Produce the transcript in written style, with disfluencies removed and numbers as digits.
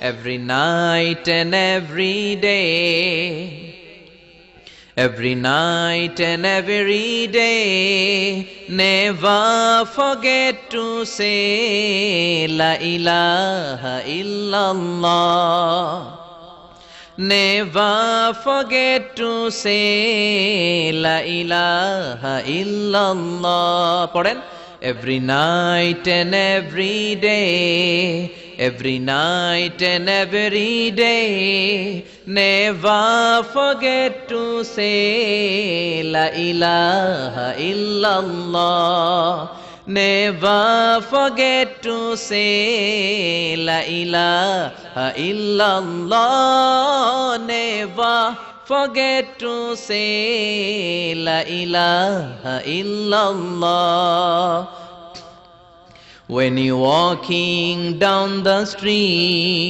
every night and every day. Every night and every day, never forget to say La ilaha illallah. Never forget to say La ilaha illallah. Pardon? Every night and every day, every night and every day, never forget to say La ilaha illallah. Never forget to say La ilaha illallah. Never forget to say La ilaha illallah. When you're walking down the street,